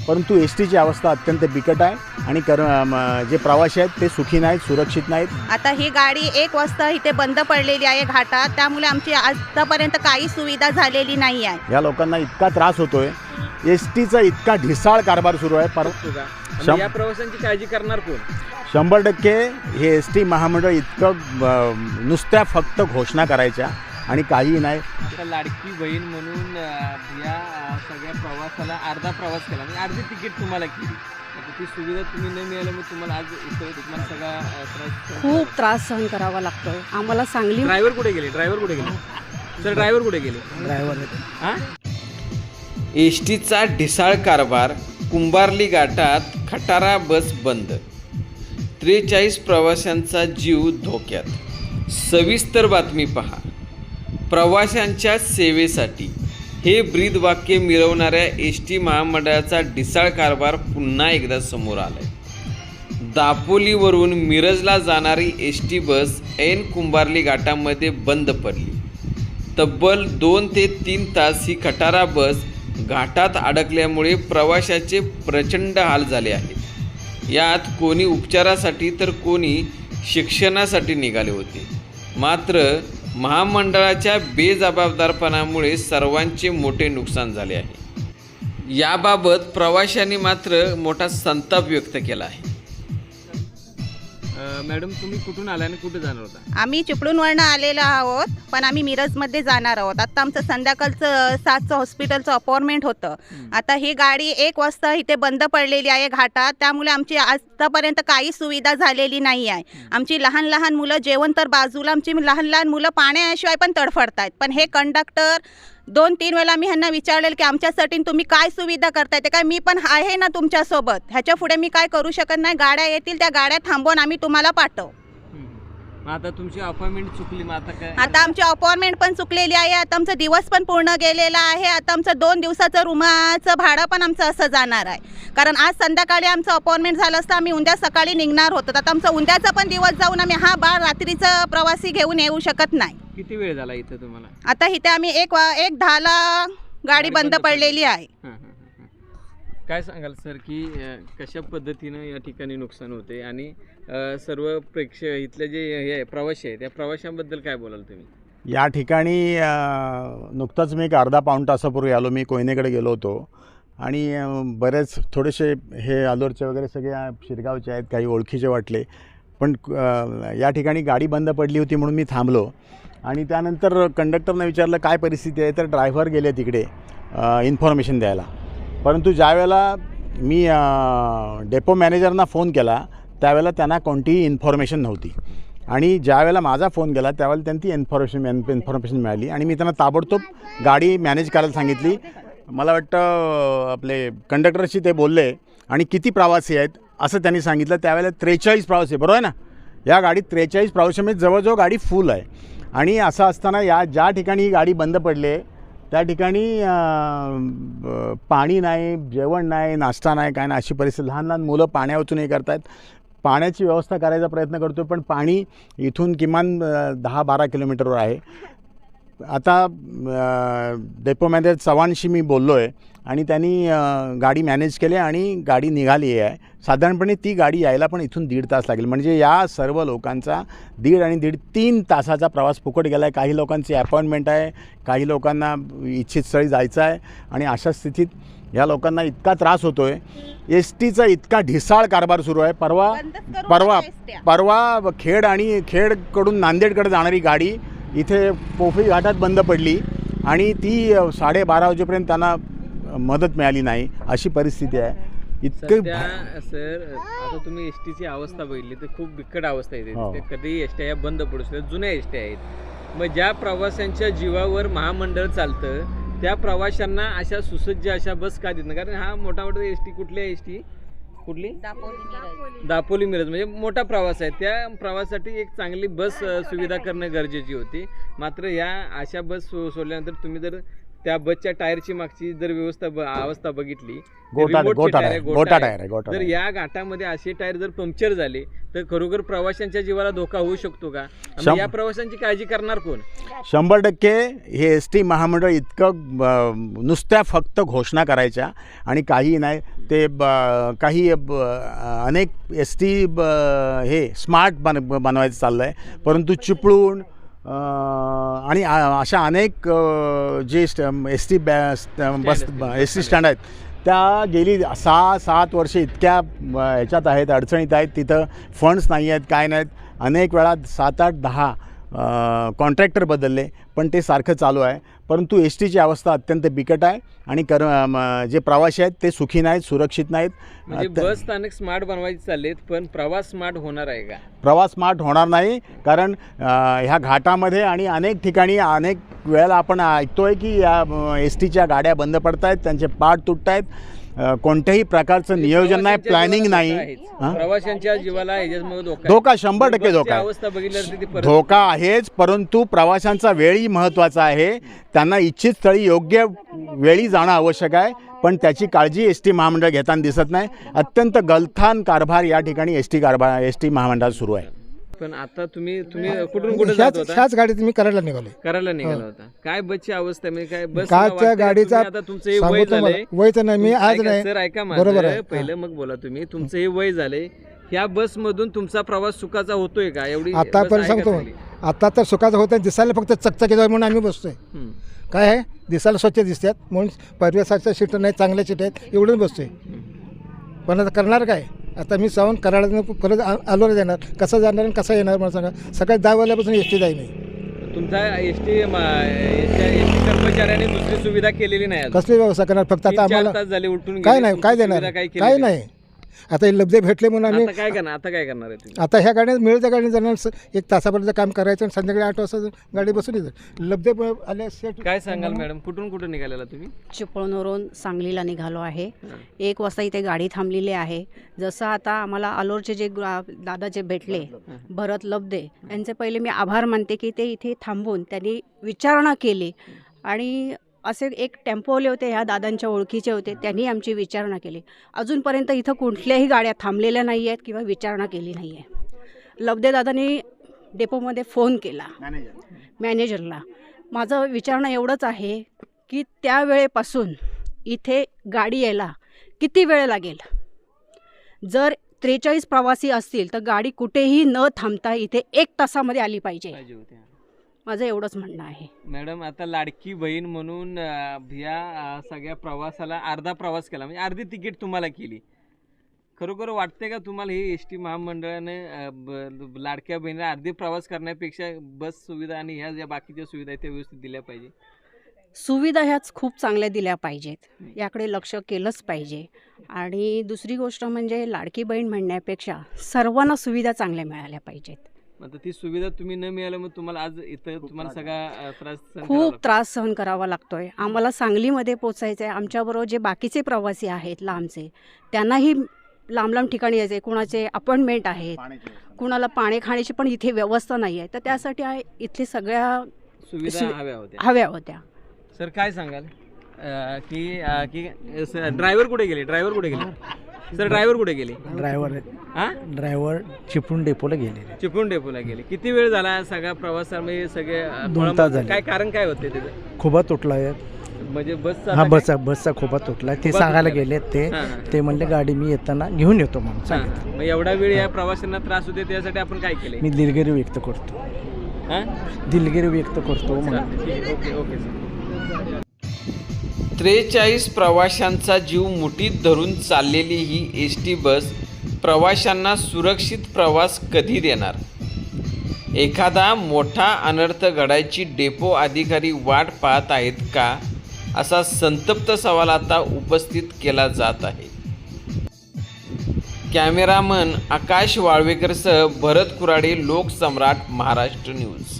परंतु एस टीची अवस्था अत्यंत बिकट आहे आणि जे प्रवासी आहेत ते सुखी नाहीत, सुरक्षित नाहीत. आता ही गाडी 1 वाजता इथे बंद पडलेली आहे घाटात, त्यामुळे आमची आतापर्यंत काही सुविधा झालेली नाही आहे. या लोकांना इतका त्रास होतोय, एस टीचा इतका ढिसाळ कारभार सुरू आहे. या प्रवाशांची काळजी करणार कोण? 100% हे एस टी महामंडळ इतकं नुसत्या फक्त घोषणा करायच्या आणि काहीही नाही. आता लाडकी बहीण म्हणून या सगळ्या प्रवासाला अर्धा प्रवास केला, म्हणजे अर्धी तिकीट तुम्हाला केली. आता ती सुविधा तुम्ही न मिळाल्यामुळे तुम्हाला आज इथं तुम्हाला सगळा खूप त्रास सहन करावा लागतो आम्हाला. सांगली ड्रायव्हर कुठे गेले? सर ड्रायव्हर कुठे गेले? हां, एस टीचा ढिसाळ कारभार. कुंभार्ली घाटात खटारा बस बंद, 43 प्रवाशांचा जीव धोक्यात. सविस्तर बातमी पहा. प्रवाशांच्या सेवेसाठी हे ब्रीदवाक्य मिरवणाऱ्या एस टी महामंडळाचा ढिसाळ कारभार पुन्हा एकदा समोर आलाय. दापोलीवरून मिरजला जाणारी एस टी बस ऐन कुंभार्ली घाटामध्ये बंद पडली. तब्बल 2 ते 3 तास ही खटारा बस घाटात अडकल्यामुळे प्रवाशाचे प्रचंड हाल झाले आहेत. यात कोणी उपचारासाठी तर कोणी शिक्षणासाठी निघाले होते. मात्र महामंडळाच्या बेजबाबदारपणामुळे सर्वांचे मोठे नुकसान झाले आहे. याबाबत प्रवाशांनी मात्र मोठा संताप व्यक्त केला आहे. मॅडम, तुम्ही कुठून आला आणि कुठे जाणार होता? आम्ही चिपळूणवरनं आलेलो आहोत, पण आम्ही मिरजमध्ये जाणार आहोत. आता आमचं संध्याकाळचं 7चं हॉस्पिटलचं अपॉइंटमेंट होतं. आता ही गाडी 1 वाजता इथे बंद पडलेली आहे घाटात, त्यामुळे आमची आतापर्यंत काही सुविधा झालेली नाही आहे. आमची लहान लहान मुलं, जेवण तर बाजूला, आमची लहान लहान मुलं पाण्याशिवाय पण तडफडत आहेत. पण हे कंडक्टर 2-3 वेळा मी ह्यांना विचारलेलं की आमच्यासाठी तुम्ही काय सुविधा करताय, ते काय मी पण आहे ना तुमच्यासोबत, ह्याच्या पुढे मी काय करू शकत नाही. गाड्या येतील त्या गाड्या थांबवून आम्ही तुम्हाला पाठवू. आता तुमची अपॉइंटमेंट चुकली, मग आता काय? आता आमची अपॉइंटमेंट पण चुकलेली आहे. आता आमचा दिवस पण पूर्ण गेलेला आहे. आता आमचं 2 दिवसाचं रूमाचं भाडं पण आमचं असं जाणार आहे. कारण आज संध्याकाळी आमचं अपॉइंटमेंट झालं असतं, आम्ही उद्या सकाळी निघणार होतो. आता आमचं उद्याचा पण दिवस जाऊन आम्ही हा बाळ रात्रीचा प्रवासी घेऊन येऊ शकत नाही. किती वेळ झाला इथं तुम्हाला? आता इथे आम्ही 1:10ला गाडी बंद पडलेली आहे. काय सांगाल सर की कशा पद्धतीनं या ठिकाणी नुकसान होते आणि सर्व इथले जे हे प्रवासी आहेत त्या प्रवाशांबद्दल काय बोलाल तुम्ही? या ठिकाणी नुकताच मी एक अर्धा पाऊण तासापूर्वी आलो. मी कोयनेकडे गेलो होतो आणि बरेच थोडेसे हे आलोरचे वगैरे सगळे शिरगावचे आहेत, काही ओळखीचे वाटले. पण या ठिकाणी गाडी बंद पडली होती म्हणून मी थांबलो आणि त्यानंतर कंडक्टरनं विचारलं काय परिस्थिती आहे, तर ड्रायव्हर गेले तिकडे इन्फॉर्मेशन द्यायला. परंतु ज्यावेळेला मी डेपो मॅनेजरना फोन केला त्यावेळेला त्यांना कोणतीही इन्फॉर्मेशन नव्हती आणि ज्यावेळेला माझा फोन गेला त्यावेळेला त्यांनी ती इन्फॉर्मेशन मिळाली आणि मी त्यांना ताबडतोब गाडी मॅनेज करायला सांगितली. मला वाटतं आपले कंडक्टरशी ते बोलले आणि किती प्रवासी आहेत असं त्यांनी सांगितलं. त्यावेळेला 43 प्रवासी, बरोबर आहे ना? या गाडीत 43 प्रवाशांमध्ये जवळजवळ गाडी फुल आहे. आणि असं असताना ज्या ठिकाणी ही गाडी बंद पडली आहे त्या ठिकाणी पाणी नाही, जेवण नाही, नाश्ता नाही, काय नाही, अशी परिस्थिती. लहान लहान मुलं पाण्यावाचून हे करत आहेत. पाण्याची व्यवस्था करायचा प्रयत्न करतो पण पाणी इथून किमान 10-12 किलोमीटरवर आहे. आता डेपो मॅनेजर चव्हाणशी मी बोललो आहे आणि त्यांनी गाडी मॅनेज केली आणि गाडी निघाली आहे. साधारणपणे ती गाडी यायला पण इथून 1.5 तास लागेल. म्हणजे या सर्व लोकांचा 1.5 आणि 3 तासाचा प्रवास फुकट गेला आहे. काही लोकांची अपॉइंटमेंट आहे, काही लोकांना इच्छित स्थळी जायचं आहे आणि अशा स्थितीत या लोकांना इतका त्रास होतो आहे. एस टीचा इतका ढिसाळ कारभार सुरू आहे. परवा खेडकडून नांदेडकडे जाणारी गाडी इथे पोफळी घाटात बंद पडली आणि ती 12:30 वाजेपर्यंत त्यांना मदत मिळाली नाही, अशी परिस्थिती आहे. इतकं सर, आता तुम्ही एस टीची अवस्था बघितली तर खूप बिकट अवस्था येते. कधी एस टी बंद पडू शकतात, जुन्या एस टी आहेत. मग ज्या प्रवाशांच्या जीवावर महामंडळ चालतं त्या प्रवाशांना अशा सुसज्ज अशा बस का देत नाही? कारण हा मोठा एस टी, कुठल्या एस टी, कुठली? दापोली मिरज, म्हणजे मोठा प्रवास आहे. त्या प्रवासासाठी एक चांगली बस सुविधा करणं गरजेची होती. मात्र या अशा बस सोडल्यानंतर तुम्ही जर त्या बसच्या टायरची मागची जर अवस्था बघितली, गोटा रिमोटचे टायर टायर आहे, आहे, गोटा टायर आहे, गोटा जर टायर. या घाटामध्ये असे टायर जर पंक्चर झाले तर खरोखर प्रवाशांच्या जीवाला धोका होऊ शकतो का? आणि या प्रवाशांची काळजी करणार कोण? 100% हे ST महामंडळ इतकं नुसत्या फक्त घोषणा करायच्या आणि काही नाही ते काही अनेक ST हे स्मार्ट बनवायचं चाललं आहे, परंतु चिपळूण आणि अशा अनेक जे ST बस ST स्टँड आहेत त्या गेली 6-7 वर्ष इतक्या ह्याच्यात आहेत, अडचणीत आहेत, तिथं फंड्स नाही आहेत, काय नाहीत. अनेक वेळा 7-8-10 कॉन्ट्रॅक्टर बदलले पण ते सारखं चालू आहे. परंतु STची अवस्था अत्यंत बिकट आहे आणि जे प्रवासी आहेत ते सुखी नाहीत, सुरक्षित नाहीत. म्हणजे बस स्थानक स्मार्ट बनवायचे चाललेत पण प्रवास स्मार्ट होणार आहे का? प्रवास स्मार्ट होणार नाही, कारण ह्या घाटामध्ये आणि अनेक ठिकाणी अनेक वेळेला आपण ऐकतोय की या STच्या गाड्या बंद पडत आहेत, त्यांचे पार्ट तुटत आहेत, कोणत्याही प्रकारचं नियोजन नाही, प्लॅनिंग नाही. प्रवाशांच्या जीवाला ह्याच्यामुळे धोका 100% धोका आहे. अवस्था बघितल्यावर धोका आहेच, परंतु प्रवाशांचा वेळही महत्त्वाचा आहे. त्यांना इच्छित स्थळी योग्य वेळी जाणं आवश्यक आहे, पण त्याची काळजी ST महामंडळ घेताना दिसत नाही. अत्यंत गलथान कारभार या ठिकाणी ST महामंडळात सुरू आहे. पण आता तुम्ही कुठून कुठे जात होता? ह्याच गाडीत मी करायला निघालोय. करायला निघाला होता. काय बसची अवस्था आहे? म्हणजे काय बस कालच्या गाडीचा आता तुमचं हे वय झालंय, वय तर नाही, मी आज नाही. सर ऐका बरोबर माझं, आहे. पहिलं मग बोला तुम्ही. तुमचं हे वय झालंय, ह्या बस मधून तुमचा प्रवास सुखाचा होतोय का? एवढी आतापर्यंत सांगतो, आता तर सुखाचं होतं, दिसायला फक्त चकचकीत म्हणून आम्ही बसतोय. काय आहे, दिसायला स्वच्छ दिसतात म्हणून परिवेशाच्या सीट नाही, चांगल्या सीट आहेत एवढंच बसतोय. पण आता करणार काय? आता मी जाऊन करायला परत आलो नाही जाणार, कसं जाणार आणि कसं येणार मला सांगा. सकाळी 10 वाजल्यापासून ST जाई नाही. तुमचा ST कर्मचाऱ्याने दुसरी सुविधा केलेली नाही. कसली व्यवस्था करणार? फक्त आता 3-4 आम्हाला तास झाले उलटून काय गेले, नाही, काय तुमची देणार, सुविधा काही काय केली नाही. आता हे लब्धे भेटले म्हणून आम्ही आता काय करणार? आता काय करणार आहे तुम्ही? आता ह्या गाड्या मिळेल त्या गाडीने जाणार, 1 तासापर्यंत काम करायचं आणि संध्याकाळी 8 वाजता गाडी बसून येतं. लब्धे आले सेट. काय सांगाल मॅडम, कुठून निघालेला तुम्ही? चिपळूणवरून सांगलीला निघालो आहे. 1 वाजता इथे गाडी थांबलेली आहे. जसं आता आम्हाला आलोरचे जे दादा जे भेटले भरत लब्धे, यांचे पहिले मी आभार मानते की ते इथे थांबून त्यांनी विचारणा केली आणि असे एक टेम्पोवाले होते, ह्या दादांच्या ओळखीचे होते, त्यांनी आमची विचारणा केली. अजूनपर्यंत इथं कुठल्याही गाड्या थांबलेल्या नाही आहेत किंवा विचारणा केली नाही आहे. लब्धे दादांनी डेपोमध्ये फोन केला मॅनेजरला. माझं विचारणं एवढंच आहे की त्या वेळेपासून इथे गाडी यायला किती वेळ लागेल? जर 43 प्रवासी असतील तर गाडी कुठेही न थांबता इथे 1 तासामध्ये आली पाहिजे. माझं एवढंच म्हणणं आहे. मॅडम, आता लाडकी बहीण म्हणून ह्या सगळ्या प्रवासाला अर्धा प्रवास केला, म्हणजे अर्धी तिकीट तुम्हाला केली. खरोखर वाटते का तुम्हाला हे ST महामंडळाने लाडक्या बहिणीला अर्धी प्रवास करण्यापेक्षा बस सुविधा आणि ह्या ज्या बाकीच्या सुविधा आहेत त्या व्यवस्थित दिल्या पाहिजे? सुविधा ह्याच खूप चांगल्या दिल्या पाहिजेत, याकडे लक्ष केलंच पाहिजे. आणि दुसरी गोष्ट म्हणजे लाडकी बहीण म्हणण्यापेक्षा सर्वांना सुविधा चांगल्या मिळाल्या पाहिजेत. आता ती सुविधा तुम्ही न मिळाल्यामुळे तुम्हाला आज इथं तुम्हाला सगळा खूप त्रास सहन करावा लागतोय. आम्हाला सांगलीमध्ये पोचायचं आहे. आमच्याबरोबर जे बाकीचे प्रवासी आहेत लांबचे, त्यांनाही लांब ठिकाणी यायचे, कुणाचे अपॉइंटमेंट आहेत, कुणाला पाणी खाण्याची पण इथे व्यवस्था नाही आहे. तर त्यासाठी इथले सगळ्या सुविधा हव्या होत्या. सर काय सांगाल की ड्रायव्हर कुठे गेले? सर ड्रायव्हर कुठे गेले? ड्रायव्हर चिपळूण डेपोला गेले. किती वेळ झाला सगळा प्रवासामध्ये? सगळे 2 तास झाले. काय कारण काय होते त्याचं? खोबा तुटला आहे. म्हणजे बसचा खोबा तुटला, ते सांगायला गेले. ते म्हणले गाडी मी येताना घेऊन येतो म्हणून सांगितलं. मग एवढा वेळ या प्रवाशांना त्रास होते, त्यासाठी आपण काय केले? मी दिलगिरी व्यक्त करतो. ओके. 43 प्रवाशांचा जीव मुठीत धरून चाललेली ही ST बस प्रवाशांना सुरक्षित प्रवास कधी देणार? एखादा मोठा अनर्थ घडायची डेपो अधिकारी वाट पाहत आहेत का, असा संतप्त सवाल आता उपस्थित केला जात आहे. कॅमेरामन आकाश वाळवेकरसह भरत कुराडे, लोकसम्राट, महाराष्ट्र न्यूज.